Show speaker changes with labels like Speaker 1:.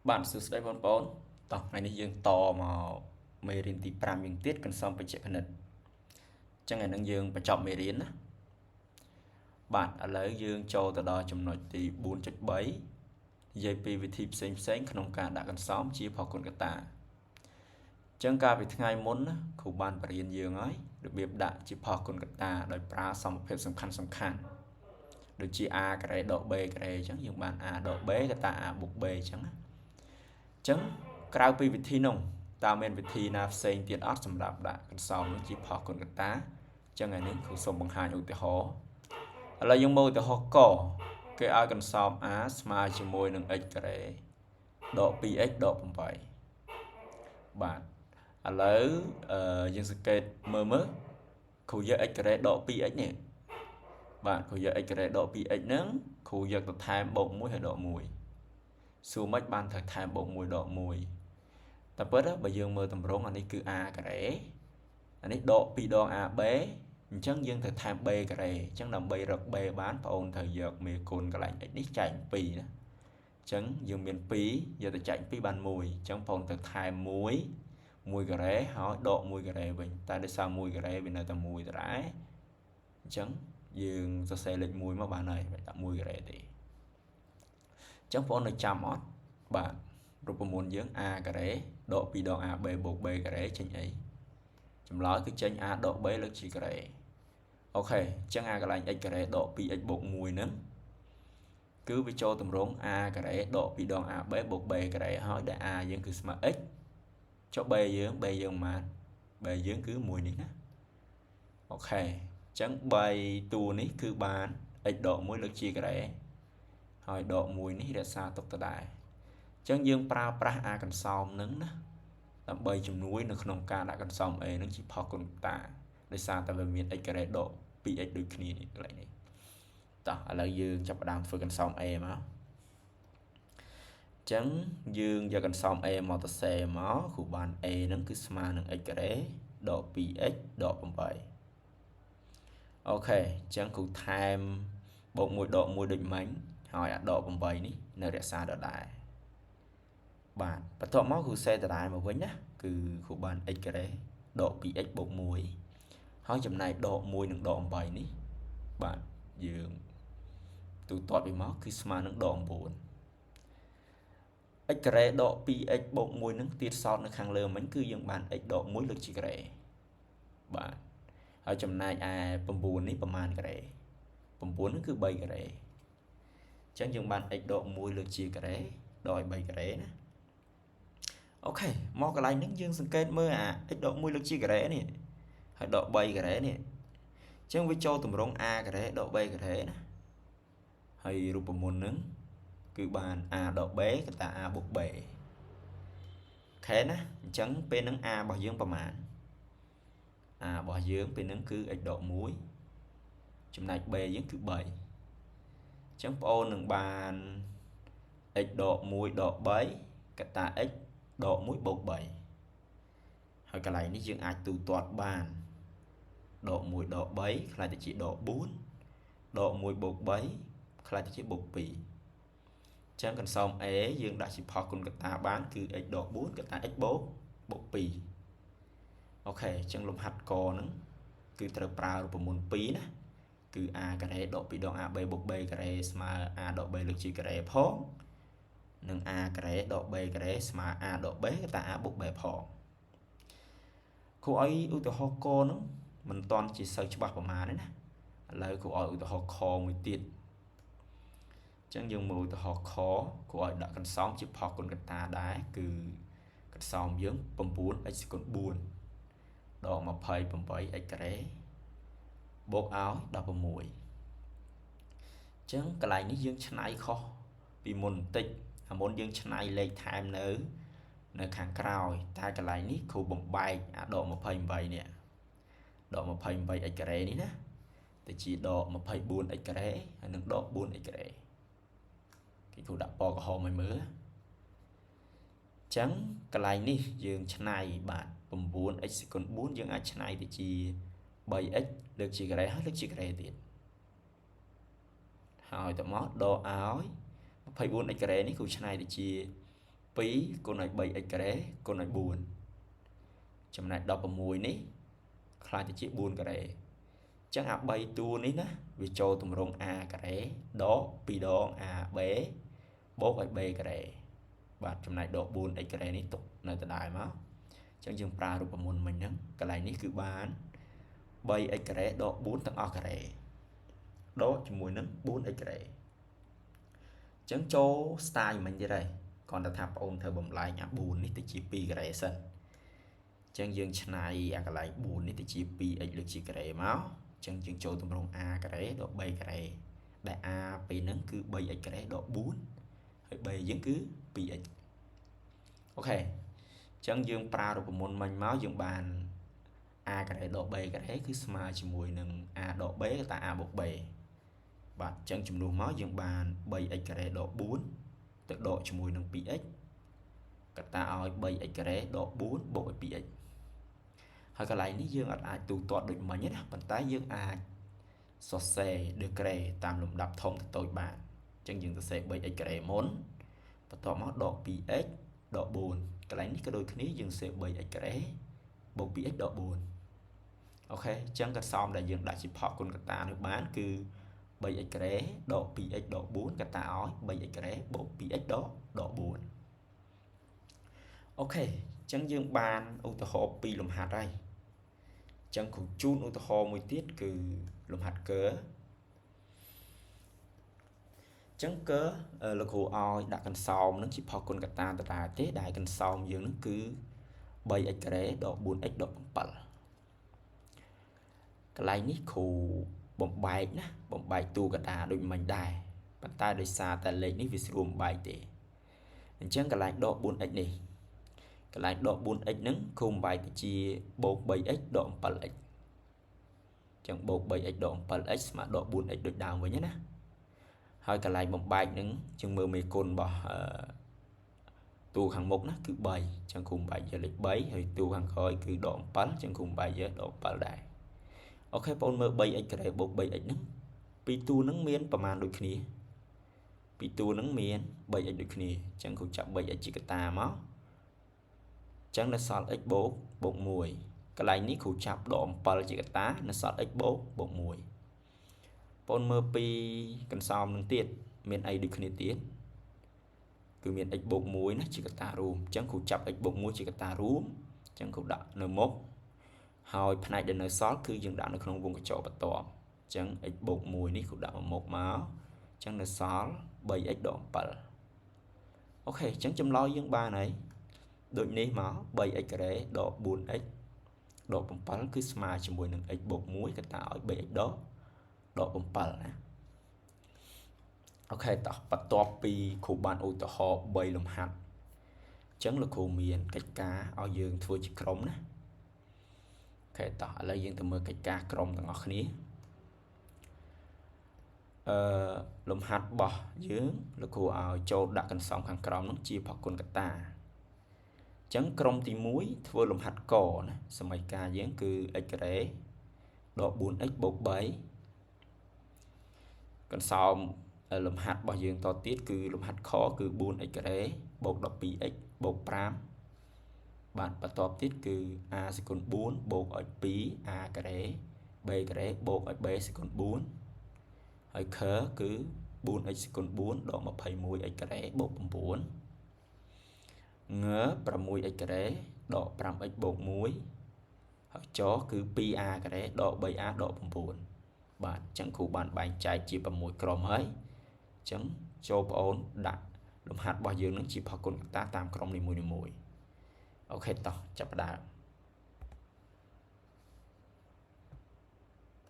Speaker 1: Bạn sửa đây bọn bốn tổng ngày này dương to mà mê riêng tí pram dương tiết cần xong phải chạy khẩn chẳng ngày nâng dương phải chọn mê riêng á bạn ở lấy dương cho từ đó trong nội tí 4.7 dây pi vì thịp xanh không cả đã cần xóm chia vào con ta chẳng cả vì ngày muốn khu ban bà riêng dương ấy được biết đã chia vào con ta đời pra xong một phép sầm khăn được chia A cái độ B cái chẳng dương bạn A độ B cái ta A buộc B chẳng chẳngក្រៅពីវិធីនោះតើមានវិធីណាផ្សេងទៀតអត់សម្រាប់ដាក់កន្សោមនឹងជាផុសគុណកតាចឹងឯនេះគ្រូសូមបង្ហាញឧទាហរណ៍ឥឡូវយើងមើលឧទាហរណ៍កគេឲ្យកន្សោម A ស្មើជាមួយនឹង x ការ៉េដក 2x ដក 8បាទឥឡូវយើងសង្កេតមើលគ្រូយក x ការ៉េដក 2x នេះបាទគ្រូយក x ការ៉េដក 2x ហ្នឹងគ្រូយកទៅថែមបូក1ហើយដក1សួរមិនបានត្រូវថែមបូក1ដក1តែពិតបើយើងមើលតម្រងអានេះគឺ a ការ៉េអានេះដក2ដង ab អញ្ចឹងយើងត្រូវថែម b ការ៉េអញ្ចឹងដើម្បីរក b បានបងអូនត្រូវយកមេគុណកន្លែង x នេះចែក2ណាអញ្ចឹងយើងមាន2យកទៅចែក2បាន1អញ្ចឹងបងអូនត្រូវថែម1ការ៉េហើយដក1ការ៉េវិញតែដោយសារ1ការ៉េវានៅតែ1ដដែលអញ្ចឹងយើងសរសេរលេខ1មកបានហើយដាក់1ការ៉េទេអញ្ចឹងបងប្អូននៅចាំអត់បាទរូបមន្តយើង a ការ៉េដក2ដង ab បូក b ការ៉េចេញអីចម្លើយគឺចេញ a ដក b លើកជាការ៉េអូខេអញ្ចឹង a កន្លែង x ការ៉េដក 2x បូក1ហ្នឹងគឺវាចូលទម្រង់ a ការ៉េដក2ដង ab បូក b ការ៉េហើយដែល a យើងគឺស្មើ x ចុះ b យើងប៉ុន្មាន b យើងគឺ1នេះណាអូខេអញ្ចឹង3តួនេះគឺបាន x ដក1លើកជាការ៉េហើយដក1នេះរក្សាទុកដដែលអញ្ចឹងយើងប្រើប្រាស់អាកន្សោមនឹងណាដើម្បីជំនួយនៅក្នុងការដាក់កន្សោម A នឹងជាផុសគុណតាដោយសារតែវាមាន x ការ៉េដក 2x ដូចគ្នានេះកន្លែងនេះតោះឥឡូវយើងចាប់ផ្ដើមធ្វើកន្សោម A មកអញ្ចឹងយើងយកកន្សោម A មកទៅសេមកគ្រូបាន A នឹងគឺស្មើនឹង x ការ៉េដក 2x ដក 8អូខេអញ្ចឹងគ្រូថែមបូក1ដក1ដូចមិញហើយអាដក 8នេះនៅរក្សាដដែលបាទបន្ទាប់មកគ្រូសេដដែលមកវិញណាគឺគ្រូបាន x ការ៉េដក 2x បូក1ហើយចំណែកដក1និងដក8នេះបាទយើងទូទាត់វាមកគឺស្មើនឹងដក9 x ការ៉េដក 2x បូក1នឹងទៀតសោតនៅខាងលើមិញគឺយើងបាន x ដក1លើកជាការ៉េបាទហើយចំណែកឯ9នេះប្រមាណការ៉េ9នឹងគឺ3ការ៉េអញ្ចឹងយើងបាន x ដក1លើកជាការ៉េដល់ឲ្យ3ការ៉េណាអូខេមកកន្លែងនេះយើងសង្កេតមើលអា x ដក1លើកជាការ៉េនេះហើយដក3ការ៉េនេះអញ្ចឹងវាចូលទម្រង់ a ការ៉េដក b ការ៉េណាហើយរូបមន្តនឹងគឺបាន a ដក b កតា a បូក b ខេណាអញ្ចឹងពេលហ្នឹង a របស់យើងប្រមាណ a របស់យើងពេលហ្នឹងគឺ x ដក1ចំណែក b យើងគឺ3អញ្ចឹងបងអូននឹងបាន x ដក1ដក3កតា x ដក1បូក3ហើយកន្លែងនេះយើងអាចទូទាត់បានដក1ដក3ខ្លាចទៅជាដក4ដក1បូក3ខ្លាចទៅជាបូក2អញ្ចឹងកន្សោម A យើងដាក់ជាផុសគុណកតាបានគឺ x ដក4កតា x បូក2អូខេអញ្ចឹងលំហាត់កហ្នឹងគឺត្រូវប្រើរូបមន្ត2ណាគឺ a ការ៉េដក2ដង ab បូក b ការ៉េស្មើ a ដក b លើកជាការ៉េផងនិង a ការ៉េដក b ការ៉េស្មើ a ដក b កតា a បូក b ផងគ្រូឲ្យឧទាហរណ៍កហ្នឹងមិនតាន់ជាសូវច្បាស់ប្រមាណទេណាឥឡូវគ្រូឲ្យឧទាហរណ៍ខមួយទៀតអញ្ចឹងយើងមើលឧទាហរណ៍ខគ្រូឲ្យដាក់កន្សោមជាផុសគុណកតាដែរគឺកន្សោមយើង 9x គុណ4ដក 28x ការ៉េបូកឲ្យ16អញ្ចឹងកន្លែងនេះយើងឆ្នៃខុសពីមុនបន្តិចអាមុនយើងឆ្នៃលេខថែមនៅខាងក្រោយតែកន្លែងនេះគ្រូបំបែកអាដក28នេះដក 28x ការ៉េនេះណាទៅជាដក 24x ការ៉េហើយនឹងដក 4x ការ៉េគេគ្រូដាក់ពណ៌ក្រហមឲ្យមើលអញ្ចឹងកន្លែងនេះយើងឆ្នៃបាទ 9x គុណ4យើងអាចឆ្នៃទៅជា 3x លើកជាការ៉េហើយលើកជាការ៉េទៀតហើយទៅមកដកឲ្យ 24x ការ៉េនេះគ្រូឆ្នៃទៅជា 2 គុណឲ្យ 3x ការ៉េគុណឲ្យ 4 ចំណែក 16 នេះខ្លាចទៅជា 4 ការ៉េអញ្ចឹងអា 3 តួនេះណាវាចូលទម្រង់ a ការ៉េដក 2 ដង ab បូកឲ្យ b ការ៉េបាទចំណែកដក 4x ការ៉េនេះទុកនៅដដែលមកអញ្ចឹងយើងប្រើរូបមន្តមិញហ្នឹងកន្លែងនេះគឺបាន 3x ការ៉េដក 4 ទាំងអស់ការ៉េដកជាមួយនឹង 4x ការ៉េអញ្ចឹងចូល style មិញទៀតហើយគ្រាន់តែថាបងអូនត្រូវបំលែងអា 4 នេះទៅជា 2 ការ៉េសិនអញ្ចឹងយើងឆ្នៃអាកន្លែង 4 នេះទៅជា 2x លើកជាការ៉េមកអញ្ចឹងយើងចូលទម្រង់ a ការ៉េដក b ការ៉េដែល a ពេលហ្នឹងគឺ 3x ការ៉េដក 4 ហើយ b យើងគឺ 2x អូខេអញ្ចឹងយើងប្រើរូបមន្តមិញមកយើងបាន a ការ៉េដក b ការ៉េគឺស្មើជាមួយនឹង a ដក b តែ a បូក b បាទអញ្ចឹងចំនួនមកយើងបាន 3x ការ៉េដក 4ទៅដកជាមួយនឹង 2x កតាឲ្យ 3x ការ៉េដក 4 បូកឲ្យ 2x ហើយកន្លែងនេះយើងអត់អាចទូទាត់ដូចមិញទេណាប៉ុន្តែយើងអាចសរសេរ degree តាមលំដាប់ធំទៅតូចបានអញ្ចឹងយើងសរសេរ 3x ការ៉េមុនបន្ទាប់មកដក 2x ដក 4កន្លែងនេះក៏ដូចគ្នាយើងសរសេរ 3x ការ៉េបូក 2x ដក 4អូខេអញ្ចឹងកសោមដែលយើងដាក់ជាផកគុណកតានេះបានគឺ 3x ការ៉េដក 2x ដក 4កតាឲ្យ 3x ការ៉េបូក 2x ដក 4អូខេអញ្ចឹងយើងបានឧទាហរណ៍2លំហាត់ហើយអញ្ចឹងគ្រូជូនឧទាហរណ៍មួយទៀតគឺលំហាត់កើអញ្ចឹងកើលោកគ្រូឲ្យដាក់កន្សោមនឹងជាផកគុណកតាដដែលទេដែលកន្សោមយើងនឹងគឺ 3x ការ៉េដក 4x ដក 7កន្លែងនេះគ្រូបំបែកណាបំបែកតួកតាដូចមិញដែរប៉ុន្តែដោយសារតែលេខនេះវាស្រួលបំបែកទេអញ្ចឹងកន្លែងដក 4x នេះកន្លែងដក 4x ហ្នឹងគ្រូបំបែកទៅជាបូក 3x ដក 7x អញ្ចឹងបូក 3x ដក 7x ស្មើដក 4x ដូចដើមវិញណាហើយកន្លែងបំបែកហ្នឹងយើងមើលមេគុណរបស់តួខាងមុខណាគឺ3អញ្ចឹងគ្រូបំបែកយកលេខ3ហើយតួខាងក្រោយគឺដក 7អញ្ចឹងគ្រូបំបែកយកដក 7ដែរអូខេបងមើល 3x ការ៉េបូក 3x ហ្នឹងពីរតួហ្នឹងមានប្រមាណដូចគ្នាពីរតួហ្នឹងមាន 3x ដូចគ្នាអញ្ចឹងគ្រូចាប់ 3x ជាកតាមកអញ្ចឹងនៅសល់ x បូក1កន្លែងនេះគ្រូចាប់ដក 7ជាកតានៅសល់ x បូក1បងមើលពីកន្សោមនឹងទៀតមានអីដូចគ្នាទៀតគឺមាន x បូក1ណាជាកតារួមអញ្ចឹងគ្រូចាប់ x បូក1ជាកតារួមអញ្ចឹងគ្រូដាក់នៅមុខហើយផ្នែកដែលនៅសល់គឺយើងដាក់នៅក្នុងវងកញ្ចក់បន្ទាប់អញ្ចឹង x បូក1នេះគ្រូដាក់មកមុខមកអញ្ចឹងនៅសល់ 3x ដក 7អូខេអញ្ចឹងចម្លើយយើងបានហើយដូចនេះមក 3x ការ៉េដក 4x ដក 7គឺស្មើជាមួយនឹង x បូក1កតាឲ្យ 3x ដក 7ណាអូខេតោះបន្ទាប់ពីគ្រូបានឧទាហរណ៍3លំហាត់អញ្ចឹងលោកគ្រូមានកិច្ចការឲ្យយើងធ្វើជាក្រុមណាអូខេតោះឥឡូវយើងទៅមើលកិច្ចការក្រុមទាំងអស់គ្នាលំហាត់របស់យើងលោកគ្រូឲ្យចូលដាក់កន្សោមខាងក្រោមនោះជាផកគុណកតាអញ្ចឹងក្រុមទី1ធ្វើលំហាត់កណាសមីការយើងគឺ x ការ៉េដក 4x បូក 3កន្សោមលំហាត់របស់យើងតទៀតគឺលំហាត់ខគឺ 4x ការ៉េបូក 12x បូក 5បាទបន្ទាប់ទៀតគឺ a សេគុណ4បូកឲ្យ 2a ការ៉េ b ការ៉េបូកឲ្យ b សេគុណ4ហើយខគឺ 4x សេគុណ4ដក 21x ការ៉េបូក 9 ង 6x ការ៉េដក 5x បូក 1ហើយចគឺ 2a ការ៉េដក 3a ដក 9បាទអញ្ចឹងគ្រូបានបែងចែកជា6ក្រុមហើយអញ្ចឹងចូលបងអូនដាក់លំហាត់របស់យើងនឹងជាផកគុណកតាតាមក្រុមនីមួយៗអូខេតោះចាប់ផ្ដើម